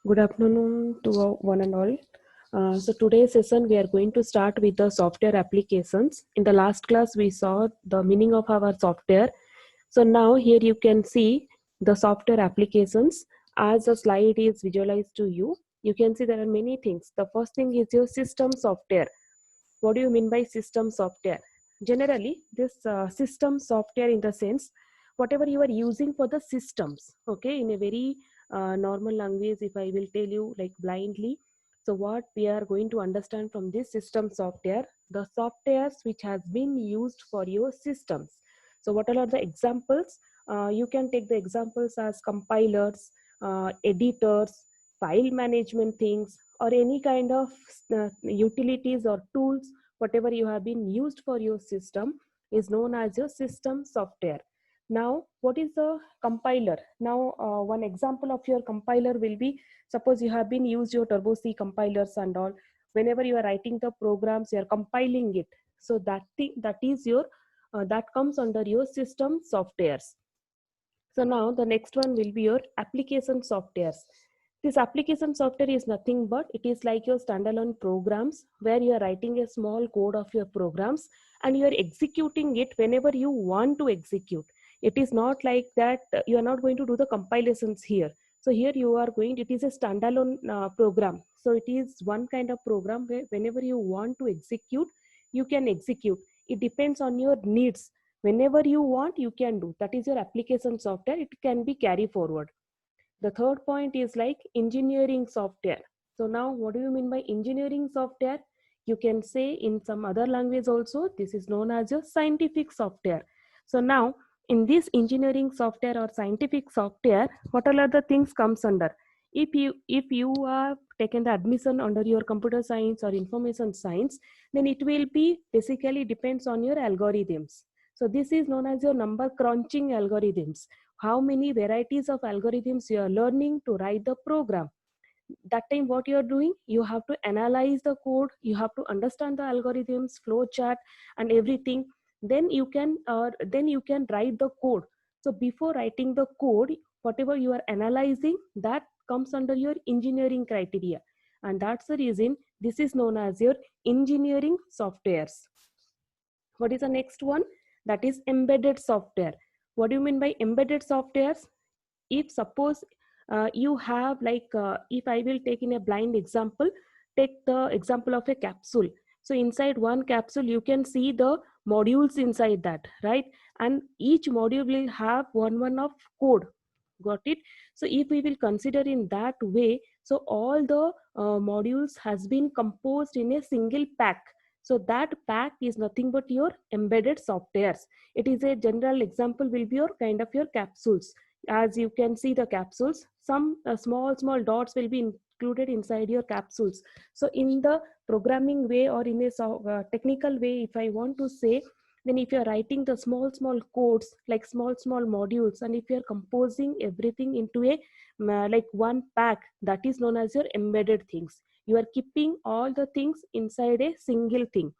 Good afternoon to one and all. So today's session we are going to start with the software applications. In the last class we saw the meaning of our software. So now here you can see the software applications as the slide is visualized to you. You can see there are many things. The first thing is your system software. What do you mean by system software? Generally, this system software in the sense whatever you are using for the systems. Okay, in a very normal language, if I will tell you like blindly, so what we are going to understand from this system software, the softwares which has been used for your systems. So what are the examples? You can take the examples as compilers, editors, file management things, or any kind of utilities or tools. Whatever you have been used for your system is known as your system software. Now what is the compiler? Now one example of your compiler will be, suppose you have been used your turbo C compilers and all. Whenever you are writing the programs, you are compiling it. So that is your that comes under your system softwares. So now the next one will be your application softwares. This application software is nothing but it is like your standalone programs where you are writing a small code of your programs and you are executing it whenever you want to execute. It is not like that you are not going to do the compilations here. So here you are going, it is a standalone program. So it is one kind of program where whenever you want to execute, you can execute. It depends on your needs. Whenever you want, you can do. That is your application software. It can be carry forward. The third point is like engineering software. So now what do you mean by engineering software? You can say in some other language also, this is known as your scientific software. So now in this engineering software or scientific software, what are the things comes under? If you are taken the admission under your computer science or information science, then it will be basically depends on your algorithms. So this is known as your number crunching algorithms. How many varieties of algorithms you are learning to write the program. That time what you are doing, you have to analyze the code, you have to understand the algorithms, flow chart and everything. Then you can write the code. So before writing the code, whatever you are analyzing, that comes under your engineering criteria, and that's the reason this is known as your engineering softwares. What is the next one? That is embedded software. What do you mean by embedded softwares? If suppose you have like if I will take in a blind example, take the example of a capsule. So inside one capsule you can see the modules inside that, right? And each module will have one of code. Got it? So if we will consider in that way, so all the modules has been composed in a single pack. So that pack is nothing but your embedded softwares. It is a general example will be your kind of your capsules. As you can see the capsules, some small dots will be included inside your capsules. So in the programming way or in a technical way, if I want to say, then if you're writing the small codes like small modules, and if you're composing everything into a like one pack, that is known as your embedded things. You are keeping all the things inside a single thing,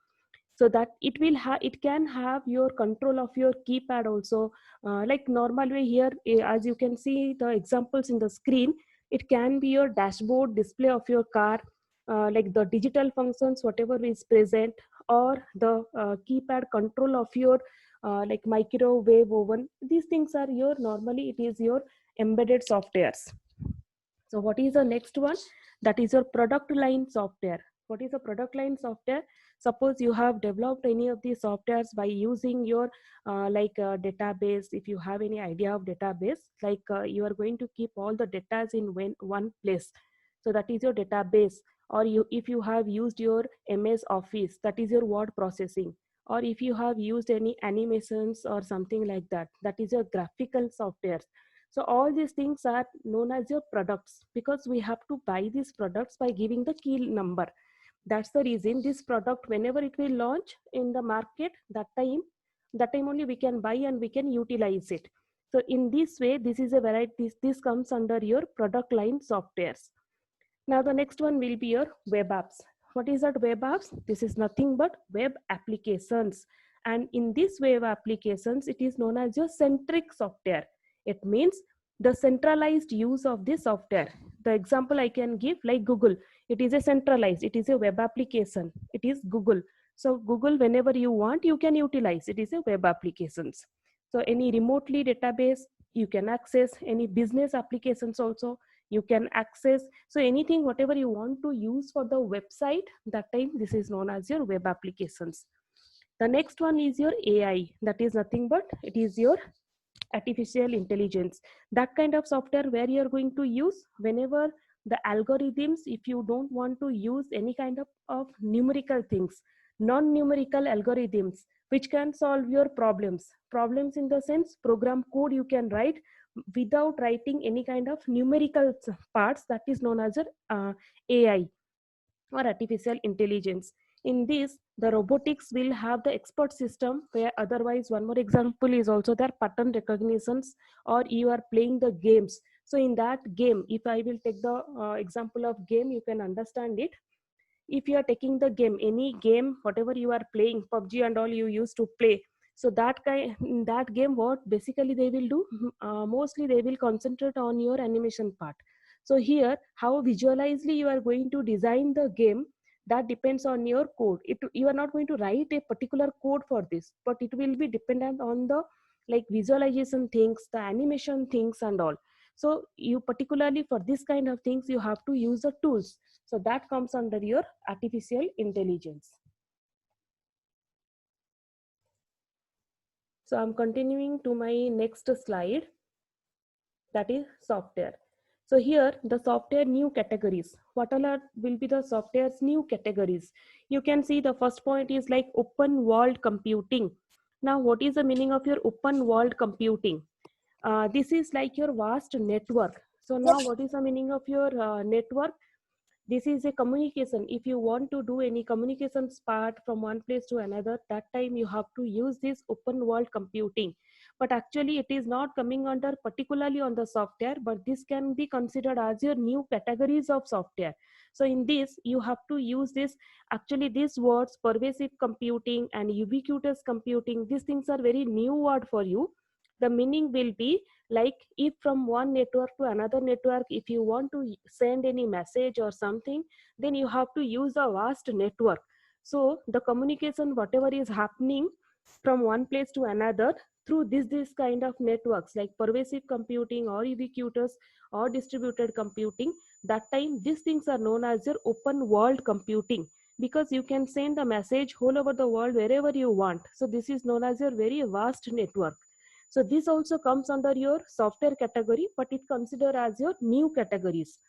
so that it can have your control of your keypad also. Like normal way here, as you can see the examples in the screen, it can be your dashboard display of your car, like the digital functions whatever is present, or the keypad control of your like microwave oven. These things are your, normally it is your embedded softwares. So what is the next one? That is your product line software. What is a product line software? Suppose you have developed any of these softwares by using your database. If you have any idea of database, like you are going to keep all the data in one place. So that is your database. Or if you have used your MS Office, that is your word processing. Or if you have used any animations or something like that, that is your graphical software. So all these things are known as your products, because we have to buy these products by giving the key number. That's the reason this product, whenever it will launch in the market, that time only we can buy and we can utilize it. So in this way, this is a variety, this comes under your product line softwares. Now the next one will be your web apps. What is that web apps? This is nothing but web applications. And in this web applications, it is known as your centric software. It means the centralized use of this software. The example I can give, like Google, it is a centralized, it is a web application, it is Google. So Google, whenever you want, you can utilize, it is a web applications. So any remotely database you can access, any business applications also you can access. So anything whatever you want to use for the website, that time this is known as your web applications. The next one is your AI, that is nothing but it is your artificial intelligence. That kind of software where you're going to use whenever the algorithms, if you don't want to use any kind of numerical things, non-numerical algorithms which can solve your problems in the sense program code you can write without writing any kind of numerical parts, that is known as a AI or artificial intelligence. In this, the robotics will have the expert system where otherwise one more example is also their pattern recognitions, or you are playing the games. So in that game, if I will take the example of game, you can understand it. If you are taking the game, any game, whatever you are playing, PUBG and all you used to play, so that kind, in that game, what basically they will do, mostly they will concentrate on your animation part. So here, how visualizely you are going to design the game, that depends on your code. You are not going to write a particular code for this, but it will be dependent on the like visualization things, the animation things and all. So you particularly for this kind of things, you have to use the tools. So that comes under your artificial intelligence. So I'm continuing to my next slide, that is software. So here the software new categories. What all will be the software's new categories? You can see the first point is like open world computing. Now, what is the meaning of your open world computing? This is like your vast network. So now what is the meaning of your network? This is a communication. If you want to do any communications part from one place to another, that time you have to use this open world computing. But actually it is not coming under particularly on the software, but this can be considered as your new categories of software. So in this you have to use this, actually these words pervasive computing and ubiquitous computing, these things are very new word for you. The meaning will be like if from one network to another network, if you want to send any message or something, then you have to use a vast network. So the communication whatever is happening from one place to another through this kind of networks like pervasive computing or ubiquitous or distributed computing, that time these things are known as your open world computing, because you can send a message all over the world wherever you want. So this is known as your very vast network. So this also comes under your software category, but it considered as your new categories.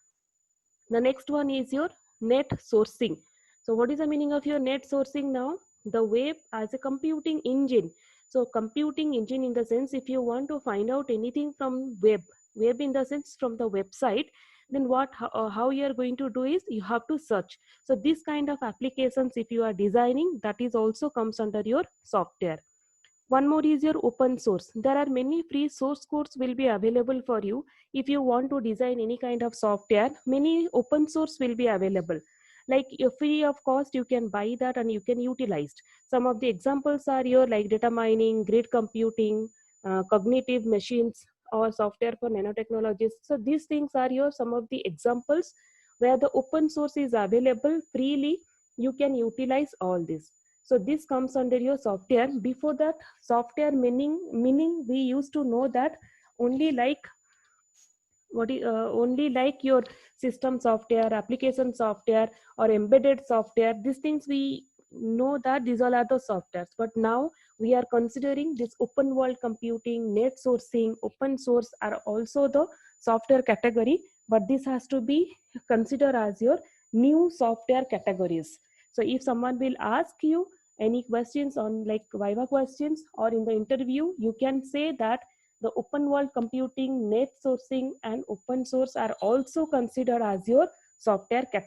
The next one is your net sourcing. So what is the meaning of your net sourcing now? The web as a computing engine. So computing engine in the sense, if you want to find out anything from web in the sense from the website, then how you are going to do is you have to search. So this kind of applications, if you are designing, that is also comes under your software. One more is your open source. There are many free source codes will be available for you. If you want to design any kind of software, many open source will be available. Like free of cost, you can buy that and you can utilize. Some of the examples are your like data mining, grid computing, cognitive machines, or software for nanotechnologies. So these things are your some of the examples where the open source is available freely. You can utilize all this. So this comes under your software. Before that, software meaning we used to know that only like only like your system software, application software, or embedded software. These things we know that these all are the softwares. But now we are considering this open world computing, net sourcing, open source are also the software category. But this has to be considered as your new software categories. So if someone will ask you any questions on like Viva questions or in the interview, you can say that the open world computing, net sourcing, and open source are also considered as your software category.